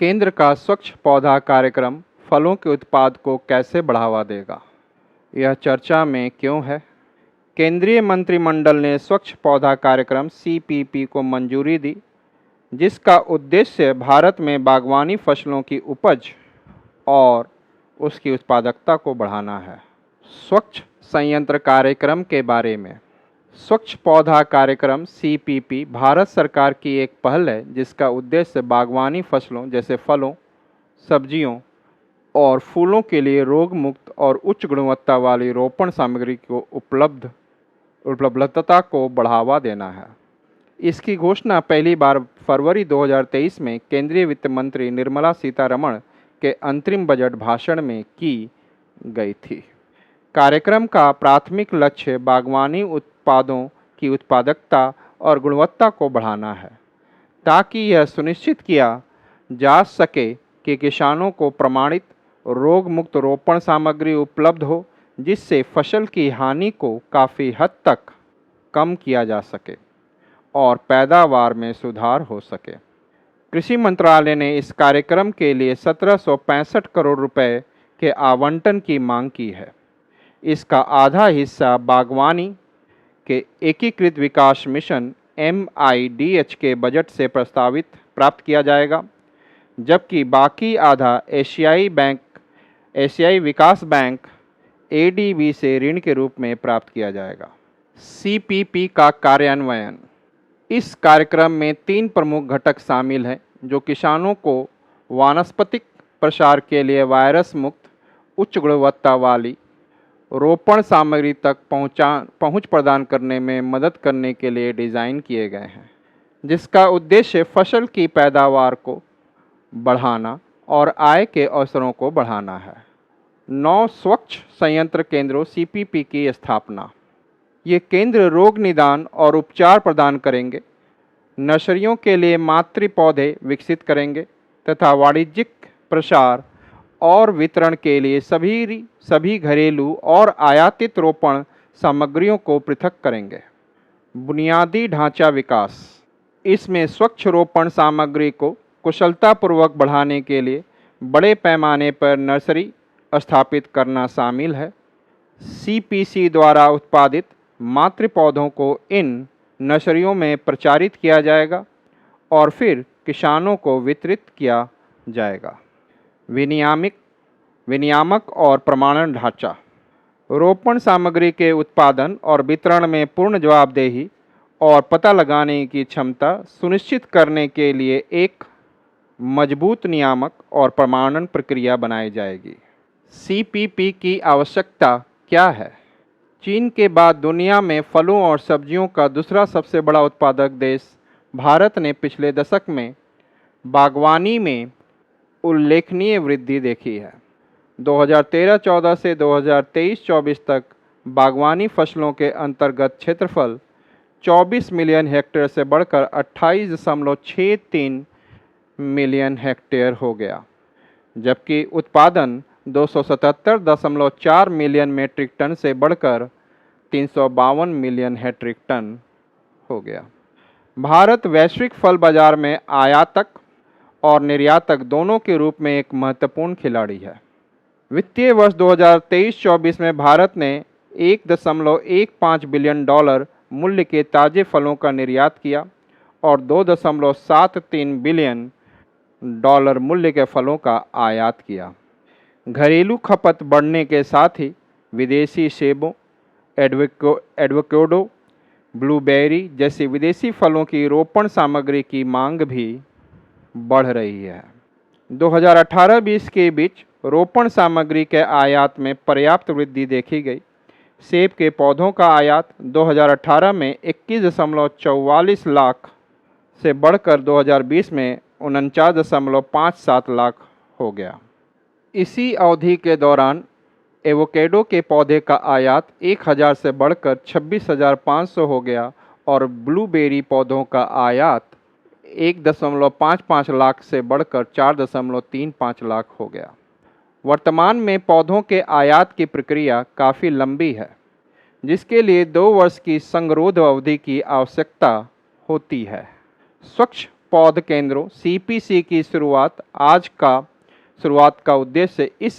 केंद्र का स्वच्छ पौधा कार्यक्रम फलों के उत्पाद को कैसे बढ़ावा देगा? यह चर्चा में क्यों है? केंद्रीय मंत्रिमंडल ने स्वच्छ पौधा कार्यक्रम सीपीपी को मंजूरी दी, जिसका उद्देश्य भारत में बागवानी फसलों की उपज और उसकी उत्पादकता को बढ़ाना है। स्वच्छ संयंत्र कार्यक्रम के बारे में। स्वच्छ पौधा कार्यक्रम सीपीपी भारत सरकार की एक पहल है, जिसका उद्देश्य बागवानी फसलों जैसे फलों, सब्जियों और फूलों के लिए रोग मुक्त और उच्च गुणवत्ता वाली रोपण सामग्री को उपलब्धता को बढ़ावा देना है। इसकी घोषणा पहली बार फरवरी 2023 में केंद्रीय वित्त मंत्री निर्मला सीतारमण के अंतरिम बजट भाषण में की गई थी। कार्यक्रम का प्राथमिक लक्ष्य बागवानी उत्पादों की उत्पादकता और गुणवत्ता को बढ़ाना है, ताकि यह सुनिश्चित किया जा सके कि किसानों को प्रमाणित रोग मुक्त रोपण सामग्री उपलब्ध हो, जिससे फसल की हानि को काफ़ी हद तक कम किया जा सके और पैदावार में सुधार हो सके। कृषि मंत्रालय ने इस कार्यक्रम के लिए 1765 करोड़ रुपए के आवंटन की मांग की है। इसका आधा हिस्सा बागवानी के एकीकृत विकास मिशन MIDH के बजट से प्राप्त किया जाएगा, जबकि बाकी आधा एशियाई विकास बैंक ADB से ऋण के रूप में प्राप्त किया जाएगा। CPP का कार्यान्वयन। इस कार्यक्रम में 3 प्रमुख घटक शामिल हैं, जो किसानों को वानस्पतिक प्रसार के लिए वायरस मुक्त उच्च गुणवत्ता वाली रोपण सामग्री तक पहुंच प्रदान करने में मदद करने के लिए डिज़ाइन किए गए हैं, जिसका उद्देश्य फसल की पैदावार को बढ़ाना और आय के अवसरों को बढ़ाना है। 9 स्वच्छ संयंत्र केंद्रों CPP की स्थापना। ये केंद्र रोग निदान और उपचार प्रदान करेंगे, नर्सरियों के लिए मातृ पौधे विकसित करेंगे तथा वाणिज्यिक प्रसार और वितरण के लिए सभी घरेलू और आयातित रोपण सामग्रियों को पृथक करेंगे। बुनियादी ढांचा विकास। इसमें स्वच्छ रोपण सामग्री को कुशलतापूर्वक बढ़ाने के लिए बड़े पैमाने पर नर्सरी स्थापित करना शामिल है। CPC द्वारा उत्पादित मातृ पौधों को इन नर्सरियों में प्रचारित किया जाएगा और फिर किसानों को वितरित किया जाएगा। विनियामक और प्रमाणन ढांचा। रोपण सामग्री के उत्पादन और वितरण में पूर्ण जवाबदेही और पता लगाने की क्षमता सुनिश्चित करने के लिए एक मजबूत नियामक और प्रमाणन प्रक्रिया बनाई जाएगी। CPP की आवश्यकता क्या है? चीन के बाद दुनिया में फलों और सब्जियों का दूसरा सबसे बड़ा उत्पादक देश भारत ने पिछले दशक में बागवानी में उल्लेखनीय वृद्धि देखी है। 2013-14 से 2023-24 तक बागवानी फसलों के अंतर्गत क्षेत्रफल 24 मिलियन हेक्टेयर से बढ़कर 28.63 मिलियन हेक्टेयर हो गया, जबकि उत्पादन 277.4 मिलियन मीट्रिक टन से बढ़कर 352 मिलियन मीट्रिक टन हो गया। भारत वैश्विक फल बाजार में आयातक और निर्यातक दोनों के रूप में एक महत्वपूर्ण खिलाड़ी है। वित्तीय वर्ष 2023-24 में भारत ने $1.15 बिलियन मूल्य के ताज़े फलों का निर्यात किया और $2.73 बिलियन मूल्य के फलों का आयात किया। घरेलू खपत बढ़ने के साथ ही विदेशी सेबों, एवोकाडो, ब्लूबेरी जैसी विदेशी फलों की रोपण सामग्री की मांग भी बढ़ रही है। 2018-20 के बीच रोपण सामग्री के आयात में पर्याप्त वृद्धि देखी गई। सेब के पौधों का आयात 2018 में 21.44 लाख से बढ़कर 2020 में 49.57 लाख हो गया। इसी अवधि के दौरान एवोकाडो के पौधे का आयात 1000 से बढ़कर 26,500 हो गया और ब्लूबेरी पौधों का आयात 1.55 लाख से बढ़कर 4.35 लाख हो गया। वर्तमान में पौधों के आयात की प्रक्रिया काफ़ी लंबी है, जिसके लिए 2 वर्ष की संगरोध अवधि की आवश्यकता होती है। स्वच्छ पौध केंद्रों CPC की शुरुआत का उद्देश्य इस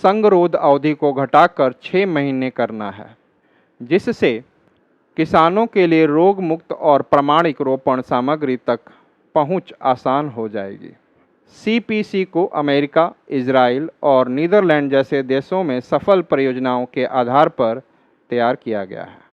संगरोध अवधि को घटाकर 6 महीने करना है, जिससे किसानों के लिए रोग मुक्त और प्रमाणिक रोपण सामग्री तक पहुंच आसान हो जाएगी। CPC को अमेरिका, इजराइल और नीदरलैंड जैसे देशों में सफल परियोजनाओं के आधार पर तैयार किया गया है।